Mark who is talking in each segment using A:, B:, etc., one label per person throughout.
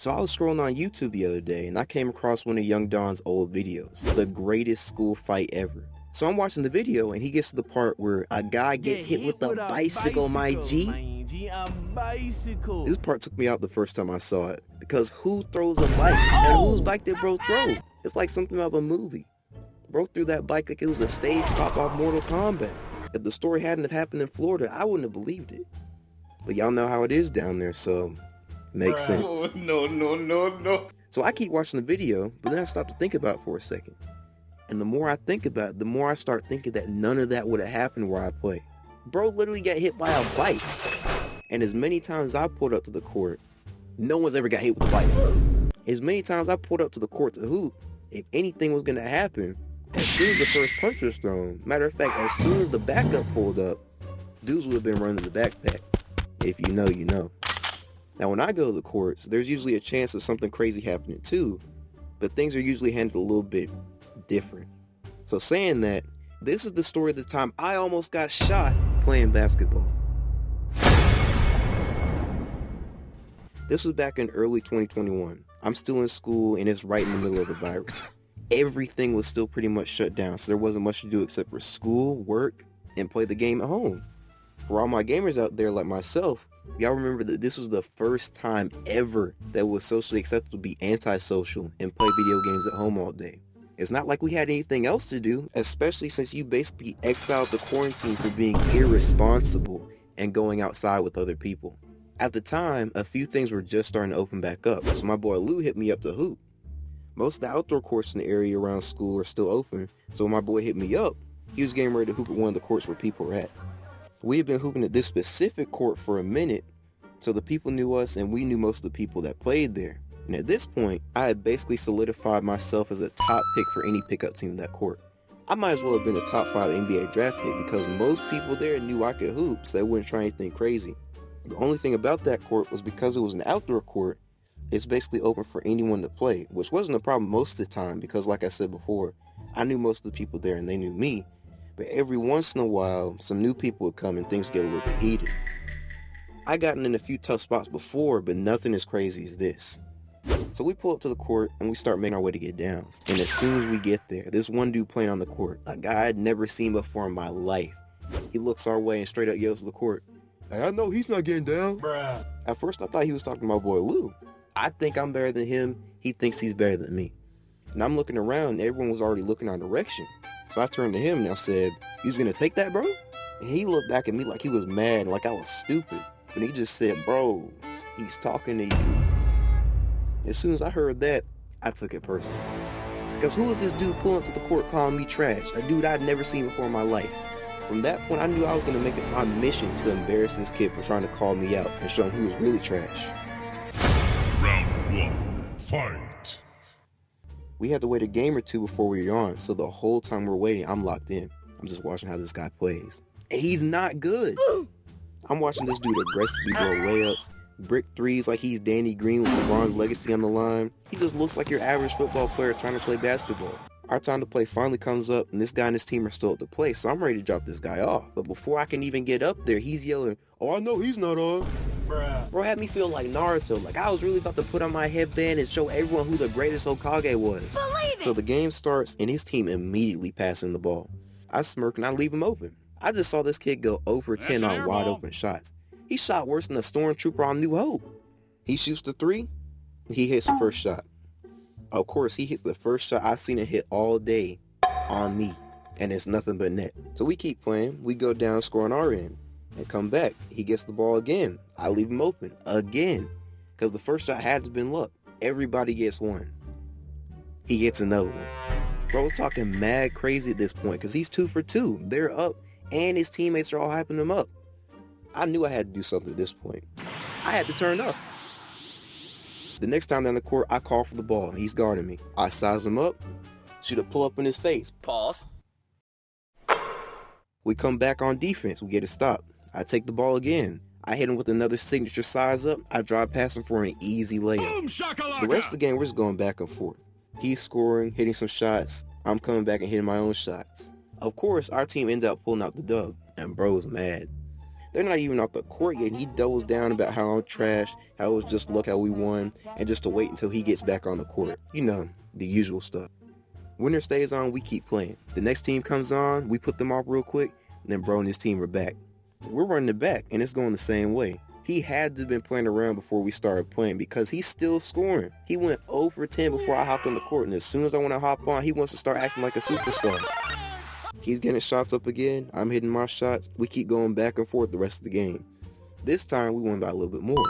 A: So I was scrolling on YouTube the other day and I came across one of Young Don's old videos, the greatest school fight ever. So I'm watching the video and he gets to the part where a guy gets hit with a bicycle, my G. This part took me out the first time I saw it, because who throws a bike? And whose bike did bro throw? It's like something out of a movie. Bro threw that bike like it was a stage pop off Mortal Kombat. If the story hadn't have happened in Florida, I wouldn't have believed it. But y'all know how it is down there, so makes sense.
B: Oh, no.
A: So I keep watching the video, but then I stop to think about it for a second. And the more I think about it, the more I start thinking that none of that would have happened where I play. Bro literally got hit by a bike. And as many times I pulled up to the court, no one's ever got hit with a bike. As many times I pulled up to the court to hoop, if anything was going to happen, as soon as the first punch was thrown, matter of fact, as soon as the backup pulled up, dudes would have been running the backpack. If you know, you know. Now when I go to the courts, there's usually a chance of something crazy happening too, but things are usually handled a little bit different. So saying that, this is the story of the time I almost got shot playing basketball. This was back in early 2021. I'm still in school and it's right in the middle of the virus. Everything was still pretty much shut down, so there wasn't much to do except for school, work, and play the game at home. For all my gamers out there like myself, y'all remember that this was the first time ever that it was socially acceptable to be antisocial and play video games at home all day. It's not like we had anything else to do, especially since you basically exiled the quarantine for being irresponsible and going outside with other people. At the time, a few things were just starting to open back up, so my boy Lou hit me up to hoop. Most of the outdoor courts in the area around school are still open, so when my boy hit me up, he was getting ready to hoop at one of the courts where people were at. We had been hooping at this specific court for a minute, so the people knew us and we knew most of the people that played there. And at this point, I had basically solidified myself as a top pick for any pickup team in that court. I might as well have been a top 5 NBA draft pick because most people there knew I could hoop, so they wouldn't try anything crazy. The only thing about that court was because it was an outdoor court, it's basically open for anyone to play, which wasn't a problem most of the time because like I said before, I knew most of the people there and they knew me. But every once in a while, some new people would come and things get a little bit heated. I gotten in a few tough spots before, but nothing as crazy as this. So we pull up to the court and we start making our way to get down. And as soon as we get there, there's one dude playing on the court, a guy I'd never seen before in my life. He looks our way and straight up yells to the court, "Hey, I know he's not getting down."
C: Bruh.
A: At first I thought he was talking to my boy Lou. I think I'm better than him, he thinks he's better than me. And I'm looking around and everyone was already looking our direction. So I turned to him and I said, "You was gonna take that, bro?" And he looked back at me like he was mad, like I was stupid. And he just said, "Bro, he's talking to you." As soon as I heard that, I took it personal. Because who was this dude pulling up to the court calling me trash? A dude I'd never seen before in my life. From that point, I knew I was going to make it my mission to embarrass this kid for trying to call me out and show him he was really trash.
D: Round 1, fight.
A: We had to wait a game or two before we were on, so the whole time we're waiting, I'm locked in. I'm just watching how this guy plays. And he's not good. I'm watching this dude aggressively blow layups, brick threes like he's Danny Green with LeBron's legacy on the line. He just looks like your average football player trying to play basketball. Our time to play finally comes up, and this guy and his team are still at the play, so I'm ready to drop this guy off. But before I can even get up there, he's yelling, "Oh, I know he's not on."
C: Bruh.
A: Bro had me feel like Naruto, like I was really about to put on my headband and show everyone who the greatest Hokage was. So the game starts, and his team immediately passing the ball. I smirk and I leave him open. I just saw this kid go 0 for 10 on wide open shots. He shot worse than a stormtrooper on New Hope. He shoots the 3, he hits the first shot. Of course, he hits the first shot I've seen him hit all day on me, and it's nothing but net. So we keep playing, we go down, score on our end, and come back. He gets the ball again. I leave him open again, because the first shot had to have been luck. Everybody gets one. He gets another one. Bro's talking mad crazy at this point, because he's 2 for 2. They're up, and his teammates are all hyping him up. I knew I had to do something at this point. I had to turn up. The next time down the court, I call for the ball. He's guarding me. I size him up, shoot a pull-up in his face.
B: Pause.
A: We come back on defense. We get a stop. I take the ball again. I hit him with another signature size up. I drive past him for an easy layup.
D: Boom shakalaka.
A: The rest of the game, we're just going back and forth. He's scoring, hitting some shots. I'm coming back and hitting my own shots. Of course, our team ends up pulling out the dub, and bro's mad. They're not even off the court yet, and he doubles down about how I'm trash, how it was just luck how we won, and just to wait until he gets back on the court. You know, the usual stuff. Winner stays on, we keep playing. The next team comes on, we put them off real quick, and then bro and his team are back. We're running it back, and it's going the same way. He had to have been playing around before we started playing because he's still scoring. He went 0 for 10 before I hopped on the court, and as soon as I want to hop on, he wants to start acting like a superstar. He's getting shots up again, I'm hitting my shots, we keep going back and forth the rest of the game. This time, we won by a little bit more.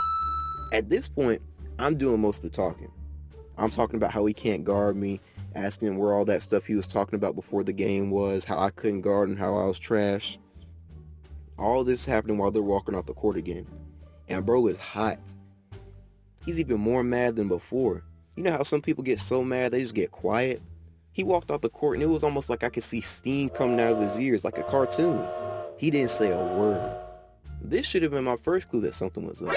A: At this point, I'm doing most of the talking. I'm talking about how he can't guard me, asking him where all that stuff he was talking about before the game was, how I couldn't guard and how I was trash. All this is happening while they're walking off the court again. And bro is hot. He's even more mad than before. You know how some people get so mad they just get quiet? He walked off the court and it was almost like I could see steam coming out of his ears like a cartoon. He didn't say a word. This should have been my first clue that something was up.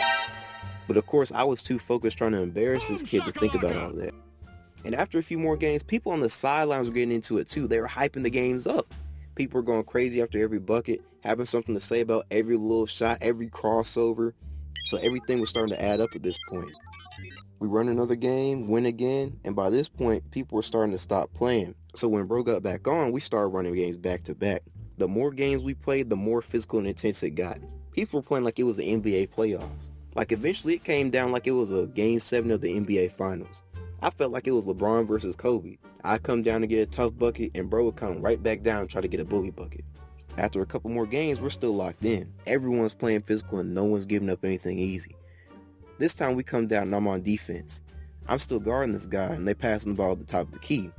A: But of course I was too focused trying to embarrass this kid to think about all that. And after a few more games, people on the sidelines were getting into it too. They were hyping the games up. People were going crazy after every bucket, having something to say about every little shot, every crossover. So everything was starting to add up at this point. We run another game, win again, and by this point, people were starting to stop playing. So when bro got back on, we started running games back to back. The more games we played, the more physical and intense it got. People were playing like it was the NBA playoffs. Like eventually it came down like it was a game 7 of the NBA finals. I felt like it was LeBron versus Kobe. I'd come down to get a tough bucket and bro would come right back down and try to get a bully bucket. After a couple more games, we're still locked in. Everyone's playing physical and no one's giving up anything easy. This time we come down and I'm on defense. I'm still guarding this guy and they passing the ball at the top of the key.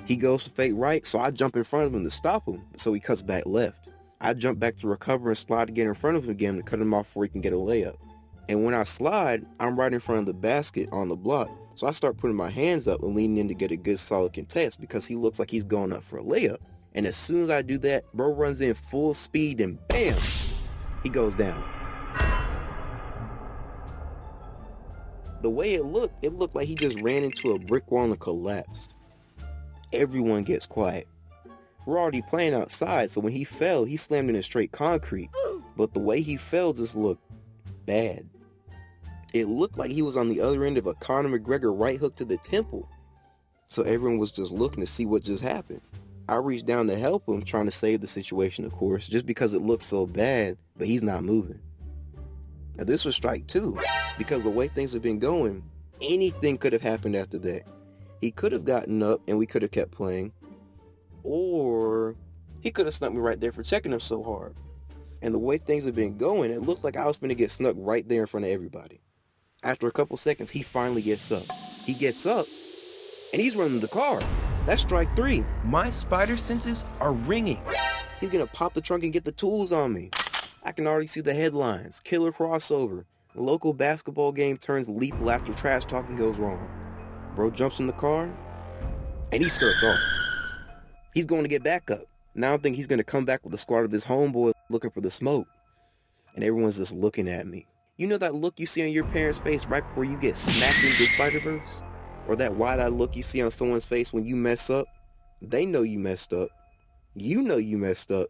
A: He goes to fake right, so I jump in front of him to stop him, so he cuts back left. I jump back to recover and slide to get in front of him again to cut him off before he can get a layup. And when I slide, I'm right in front of the basket on the block, so I start putting my hands up and leaning in to get a good solid contest because he looks like he's going up for a layup. And as soon as I do that, bro runs in full speed and bam, he goes down. The way it looked like he just ran into a brick wall and collapsed. Everyone gets quiet. We're already playing outside, so when he fell, he slammed into straight concrete. But the way he fell just looked bad. It looked like he was on the other end of a Conor McGregor right hook to the temple. So everyone was just looking to see what just happened. I reached down to help him, trying to save the situation, of course, just because it looked so bad, but he's not moving. Now this was strike 2, because the way things have been going, anything could have happened after that. He could have gotten up and we could have kept playing, or he could have snuck me right there for checking him so hard. And the way things have been going, it looked like I was gonna get snuck right there in front of everybody. After a couple seconds, he finally gets up. He gets up, and he's running the car. That's strike 3. My spider senses are ringing. He's gonna pop the trunk and get the tools on me. I can already see the headlines. Killer crossover. A local basketball game turns lethal after trash talking goes wrong. Bro jumps in the car, and he skirts off. He's going to get back up. Now I think he's gonna come back with a squad of his homeboys looking for the smoke. And everyone's just looking at me. You know that look you see on your parents' face right before you get smacked into the Spider-Verse? Or that wide-eyed look you see on someone's face when you mess up? They know you messed up. You know you messed up.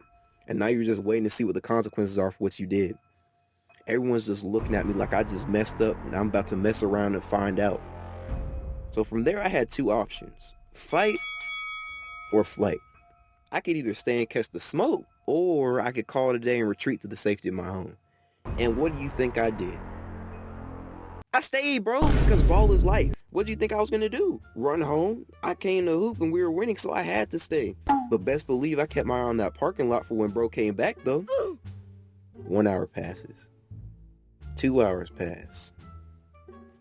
A: And now you're just waiting to see what the consequences are for what you did. Everyone's just looking at me like I just messed up and I'm about to mess around and find out. So from there I had 2 options. Fight or flight. I could either stay and catch the smoke, or I could call it a day and retreat to the safety of my home. And what do you think I did? I stayed, bro, because ball is life. What do you think I was going to do? Run home? I came to hoop and we were winning, so I had to stay. But best believe I kept my eye on that parking lot for when bro came back, though. 1 hour passes. 2 hours pass.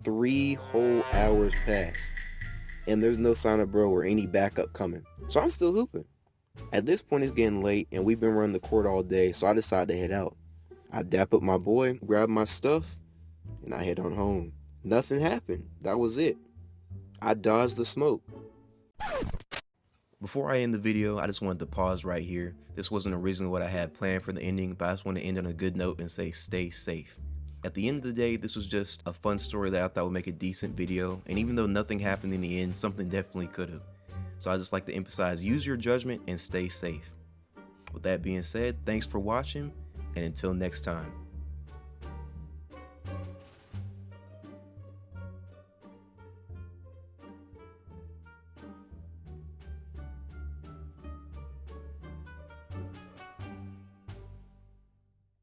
A: 3 whole hours pass. And there's no sign of bro or any backup coming. So I'm still hooping. At this point, it's getting late, and we've been running the court all day, so I decided to head out. I dap up my boy, grab my stuff, and I head on home. Nothing happened. That was it. I dodged the smoke. Before I end the video, I just wanted to pause right here. This wasn't originally what I had planned for the ending, but I just want to end on a good note and say stay safe. At the end of the day, this was just a fun story that I thought would make a decent video, and even though nothing happened in the end, something definitely could have. So I just like to emphasize, use your judgment and stay safe. With that being said, thanks for watching, And until next time.